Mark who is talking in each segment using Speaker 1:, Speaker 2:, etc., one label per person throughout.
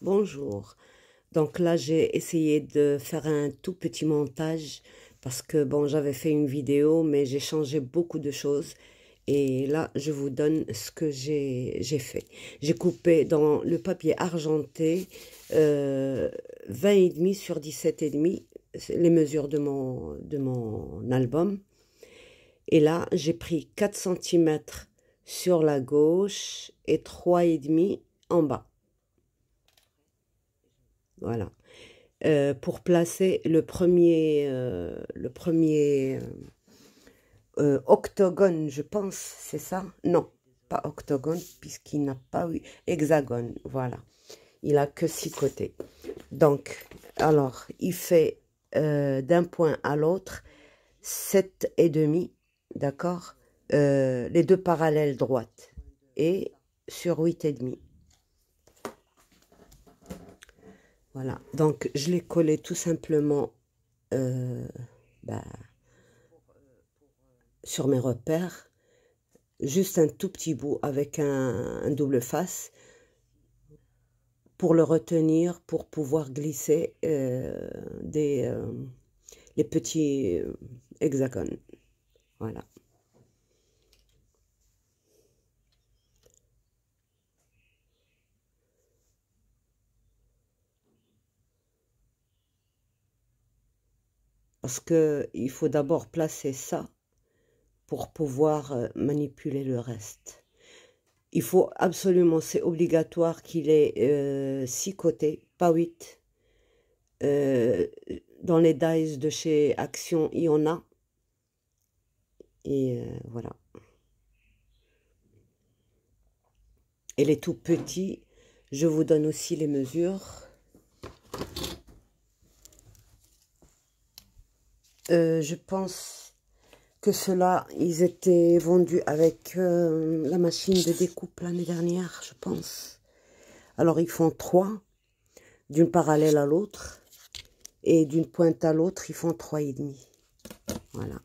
Speaker 1: Bonjour. Donc là, j'ai essayé de faire un tout petit montage parce que bon, j'avais fait une vidéo, mais j'ai changé beaucoup de choses. Et là, je vous donne ce que j'ai fait. J'ai coupé dans le papier argenté 20,5 sur 17,5, les mesures de mon album. Et là, j'ai pris 4 centimètres sur la gauche et 3,5 en bas. Voilà. Pour placer le premier octogone, je pense, c'est ça? Non, pas octogone, puisqu'il n'a pas eu hexagone, voilà. Il a que 6 côtés. Donc, alors, il fait d'un point à l'autre 7,5, d'accord? Les deux parallèles droites et sur 8,5. Voilà, donc je l'ai collé tout simplement bah, sur mes repères, juste un tout petit bout avec un double face pour le retenir, pour pouvoir glisser les petits hexagones. Voilà. Parce qu'il faut d'abord placer ça pour pouvoir manipuler le reste. Il faut absolument, c'est obligatoire qu'il ait 6 côtés, pas 8. Dans les dies de chez Action, il y en a. Et voilà. Et les tout petits, je vous donne aussi les mesures. Je pense que ceux-là, ils étaient vendus avec la machine de découpe l'année dernière, je pense. Alors, ils font 3, d'une parallèle à l'autre. Et d'une pointe à l'autre, ils font 3,5. Voilà.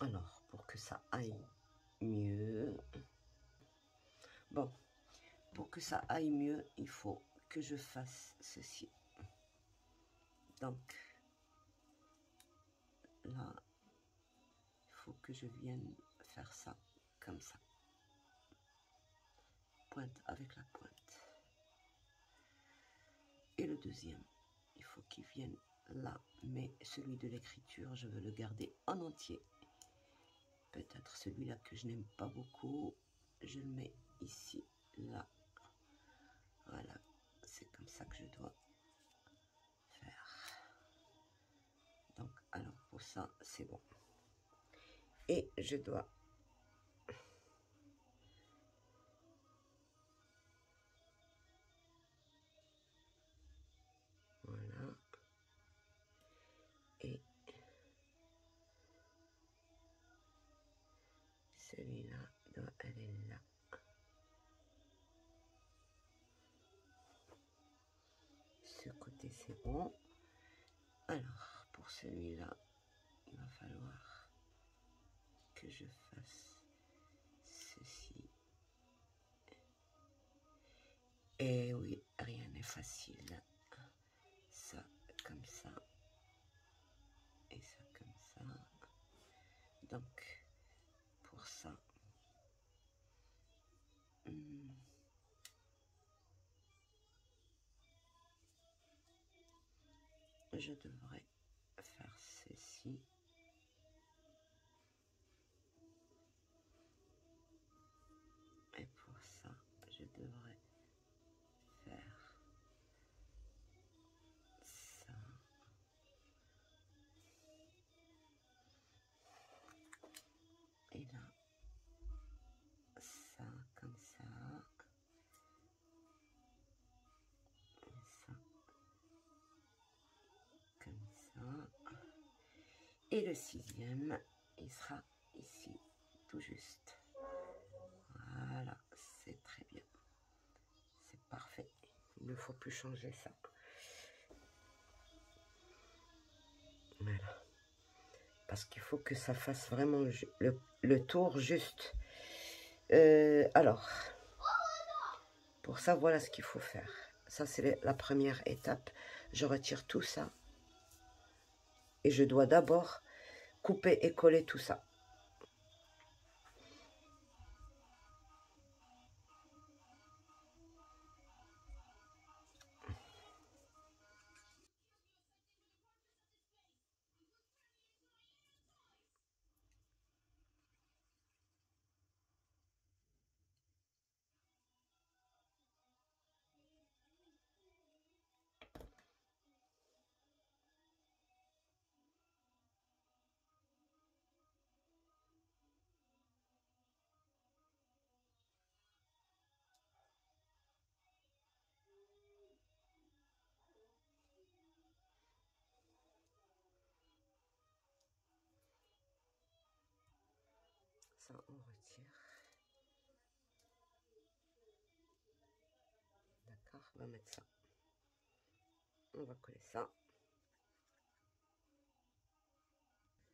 Speaker 1: Alors, pour que ça aille mieux... Bon, pour que ça aille mieux, il faut que je fasse ceci. Donc, là, il faut que je vienne faire ça, comme ça. Pointe avec la pointe. Et le deuxième, il faut qu'il vienne là, mais celui de l'écriture, je veux le garder en entier. Peut-être celui-là que je n'aime pas beaucoup, je le mets ici, là. Voilà, c'est comme ça que je dois faire. Donc, alors pour ça, c'est bon. Et je dois... Voilà. Et celui-là doit aller là. Ce côté, c'est bon. Alors, pour celui-là, il va falloir que je fasse ceci. Et oui, rien n'est facile. Ça, comme ça. Et ça, comme ça. Donc, pour ça, je devrais faire ceci. Et pour ça, je devrais faire ça. Et le 6e, il sera ici, tout juste. Voilà, c'est très bien. C'est parfait. Il ne faut plus changer ça. Voilà. Parce qu'il faut que ça fasse vraiment le tour juste. Alors, pour ça, voilà ce qu'il faut faire. Ça, c'est la première étape. Je retire tout ça. Et je dois d'abord couper et coller tout ça. Ça, on retire. D'accord, on va mettre ça. On va coller ça.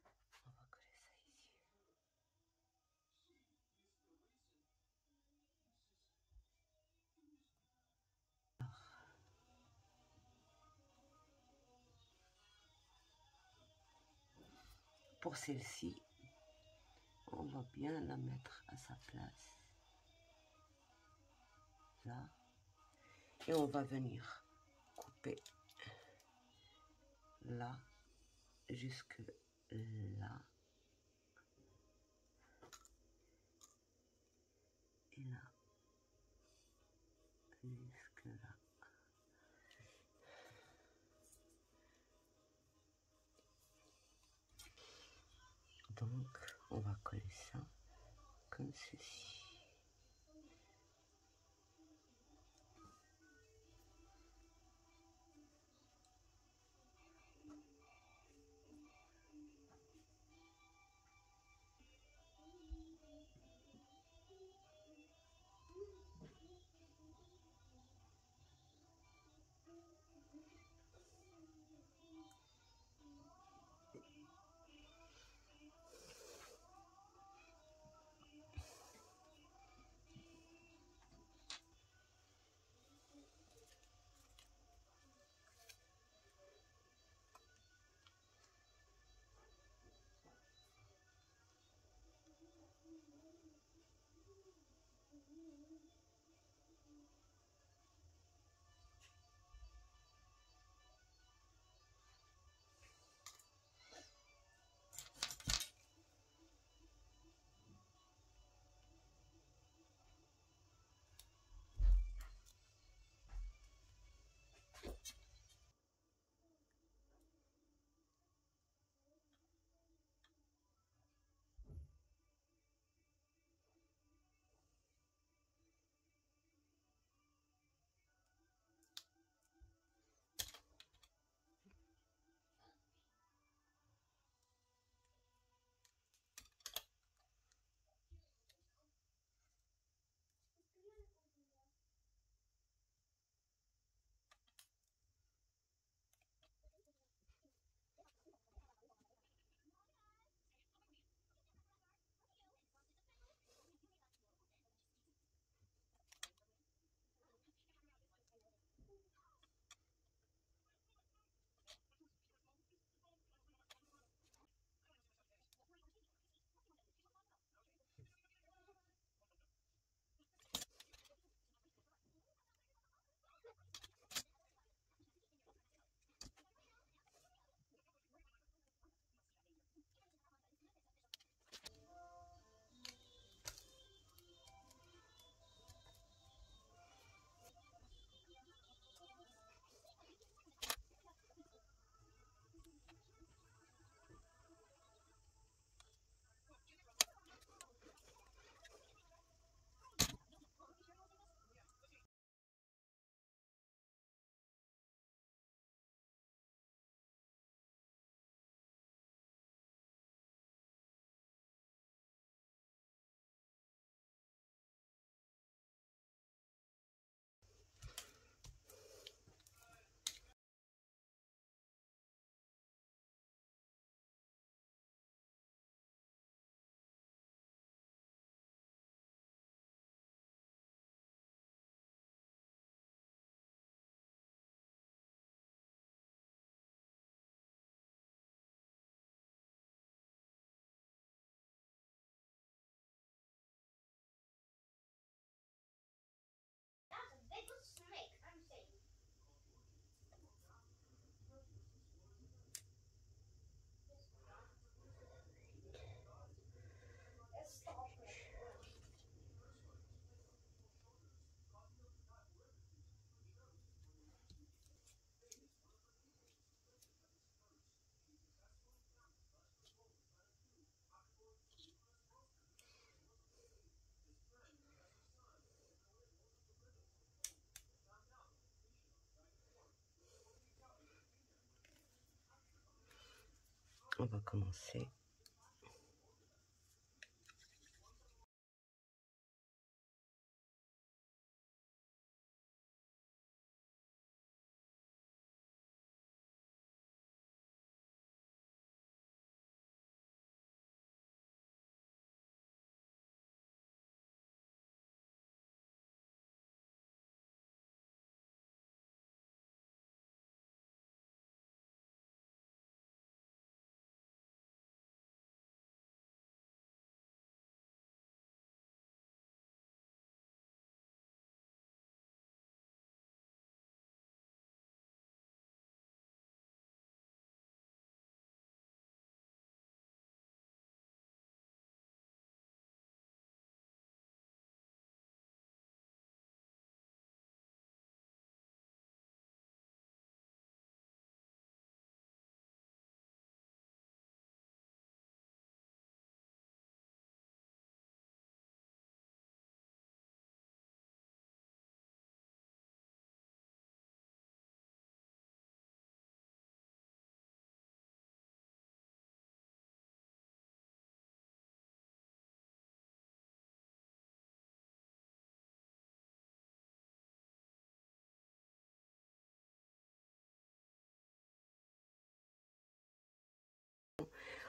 Speaker 1: On va coller ça ici. Pour celle-ci, on va bien la mettre à sa place. Là. Et on va venir couper là jusque là. Et là. Jusque là. Donc, on va coller ça comme ceci. On va commencer.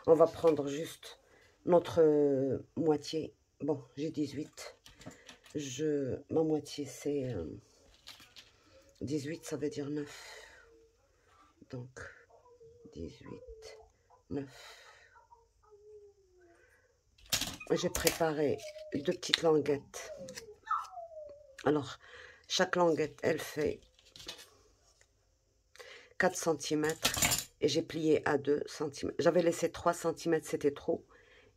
Speaker 1: On va prendre juste notre moitié. Bon, j'ai 18. Ma moitié, c'est 18, ça veut dire 9. Donc, 18, 9. J'ai préparé 2 petites languettes. Alors, chaque languette, elle fait 4 cm. Et j'ai plié à 2 cm. J'avais laissé 3 cm, c'était trop.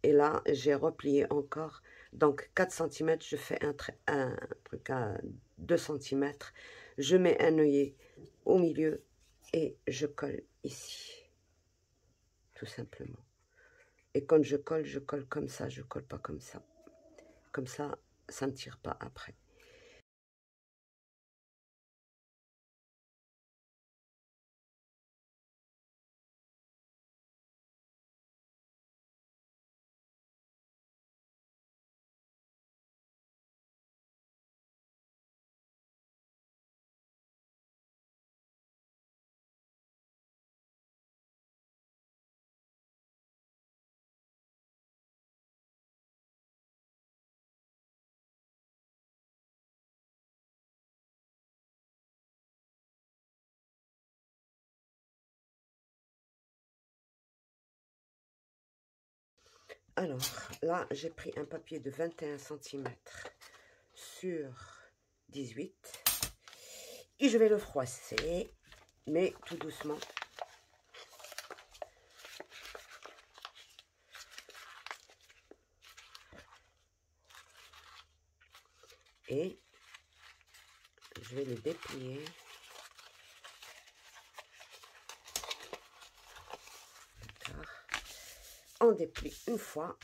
Speaker 1: Et là, j'ai replié encore. Donc, 4 cm, je fais un truc à 2 cm. Je mets un œillet au milieu et je colle ici. Tout simplement. Et quand je colle comme ça. Je colle pas comme ça. Comme ça, ça ne tire pas après. Alors, là, j'ai pris un papier de 21 cm sur 18. Et je vais le froisser, mais tout doucement. Et je vais le déplier. On déplie une fois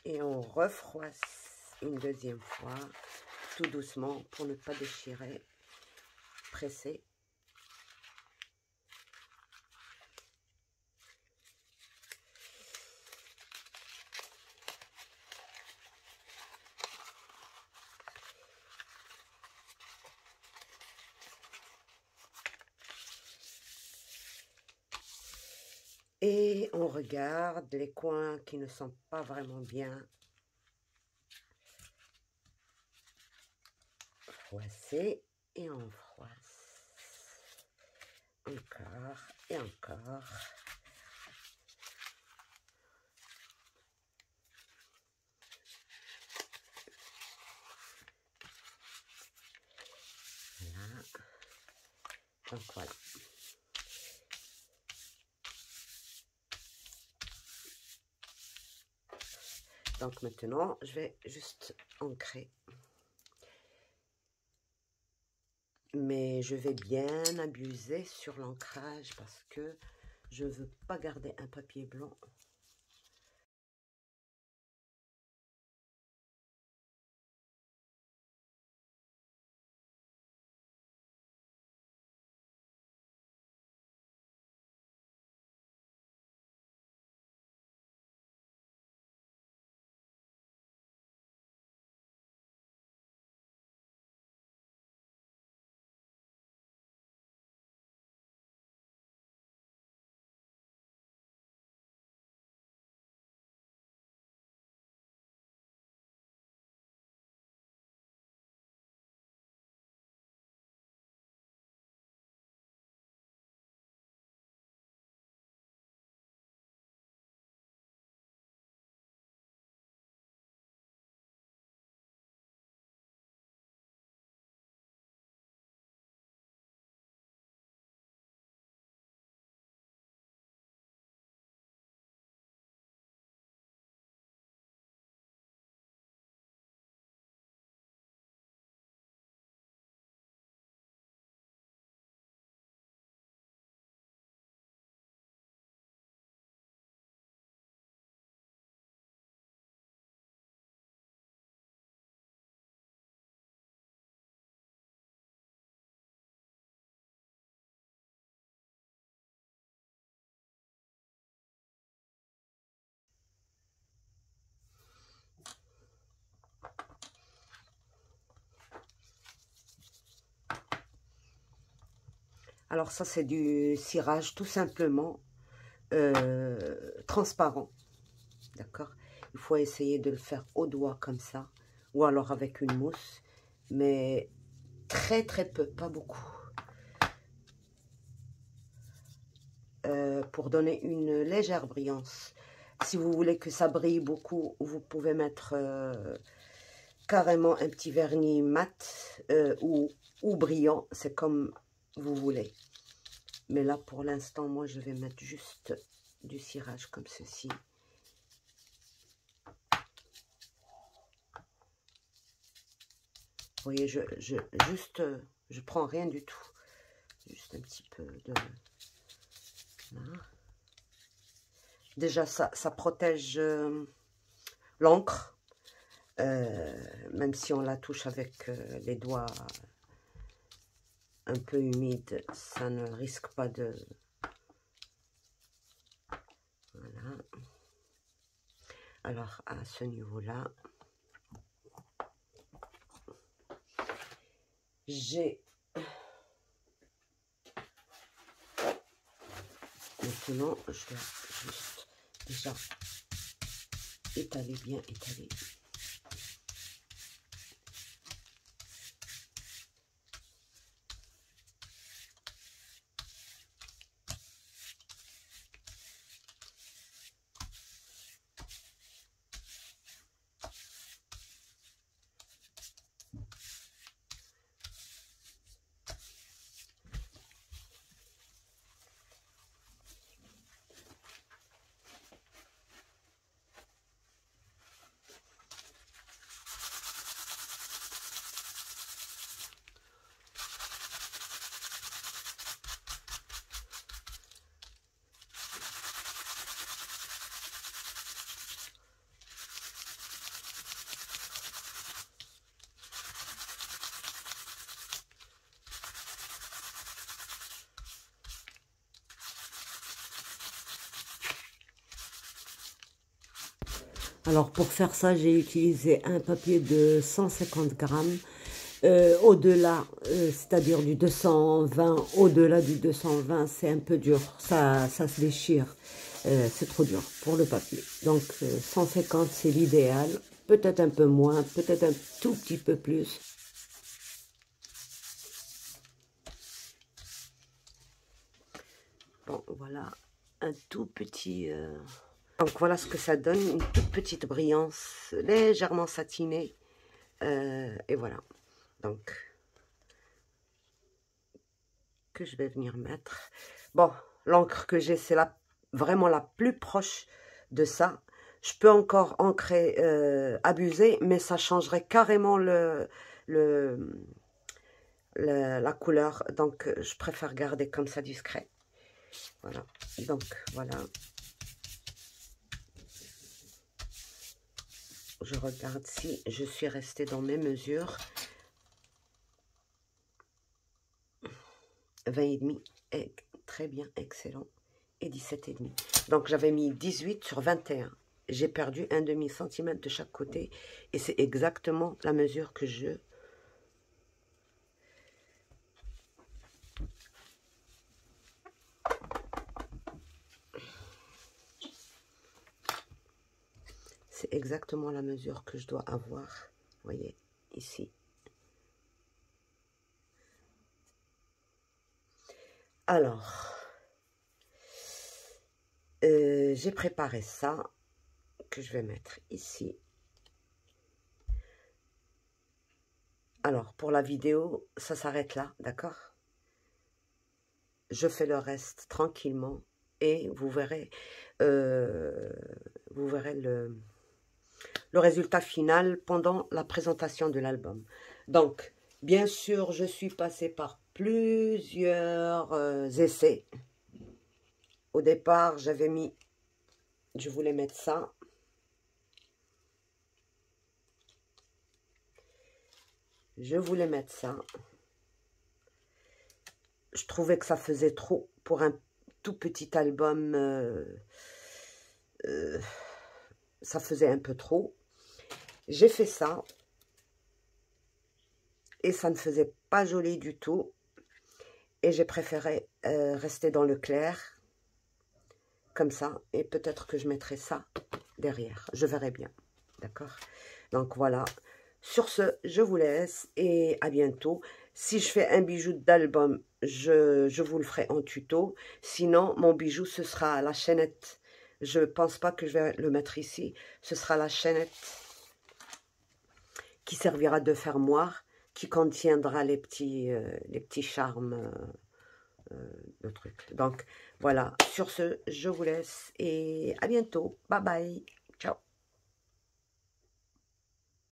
Speaker 1: et on refroisse une deuxième fois, tout doucement pour ne pas déchirer. Presser. Et on regarde les coins qui ne sont pas vraiment bien froissés. Et on froisse. Encore et encore. Voilà. Donc voilà. Donc maintenant, je vais juste ancrer. Mais je vais bien abuser sur l'ancrage parce que je ne veux pas garder un papier blanc. Alors ça, c'est du cirage tout simplement transparent. D'accord? Il faut essayer de le faire au doigt comme ça, ou alors avec une mousse, mais très très peu, pas beaucoup. Pour donner une légère brillance. Si vous voulez que ça brille beaucoup, vous pouvez mettre carrément un petit vernis mat ou brillant, c'est comme vous voulez. Mais là, pour l'instant, moi, je vais mettre juste du cirage comme ceci. Vous voyez, je prends rien du tout. Juste un petit peu de... Voilà. Déjà, ça protège l'encre. Même si on la touche avec les doigts un peu humides, ça ne risque pas de... Voilà. Alors, à ce niveau-là, j'ai... Maintenant, je dois juste déjà étaler, bien étaler. Alors, pour faire ça, j'ai utilisé un papier de 150 grammes. Au-delà, c'est-à-dire du 220, au-delà du 220, c'est un peu dur. Ça se déchire. C'est trop dur pour le papier. Donc, 150, c'est l'idéal. Peut-être un peu moins, peut-être un tout petit peu plus. Bon, voilà, un tout petit... Donc voilà ce que ça donne, une toute petite brillance, légèrement satinée. Et voilà. Donc, que je vais venir mettre. Bon, l'encre que j'ai, c'est vraiment la plus proche de ça. Je peux encore ancrer, abuser, mais ça changerait carrément la couleur. Donc, je préfère garder comme ça discret. Voilà. Donc, voilà. Je regarde si je suis restée dans mes mesures. 20,5, très bien, excellent. Et 17,5. Donc, j'avais mis 18 sur 21. J'ai perdu un demi-centimètre de chaque côté. Et c'est exactement la mesure que je... C'est exactement la mesure que je dois avoir. Vous voyez, ici. Alors, j'ai préparé ça, que je vais mettre ici. Alors, pour la vidéo, ça s'arrête là, d'accord? Je fais le reste tranquillement et vous verrez le résultat final pendant la présentation de l'album. Donc, bien sûr, je suis passée par plusieurs essais. Au départ, je voulais mettre ça. Je voulais mettre ça. Je trouvais que ça faisait trop pour un tout petit album. Ça faisait un peu trop. J'ai fait ça. Et ça ne faisait pas joli du tout. Et j'ai préféré rester dans le clair, comme ça. Et peut-être que je mettrai ça derrière. Je verrai bien. D'accord? Donc voilà. Sur ce, je vous laisse et à bientôt. Si je fais un bijou d'album, je vous le ferai en tuto. Sinon, mon bijou, ce sera la chaînette. Je pense pas que je vais le mettre ici. Ce sera la chaînette qui servira de fermoir, qui contiendra les petits charmes de trucs. Donc, voilà. Sur ce, je vous laisse et à bientôt. Bye bye.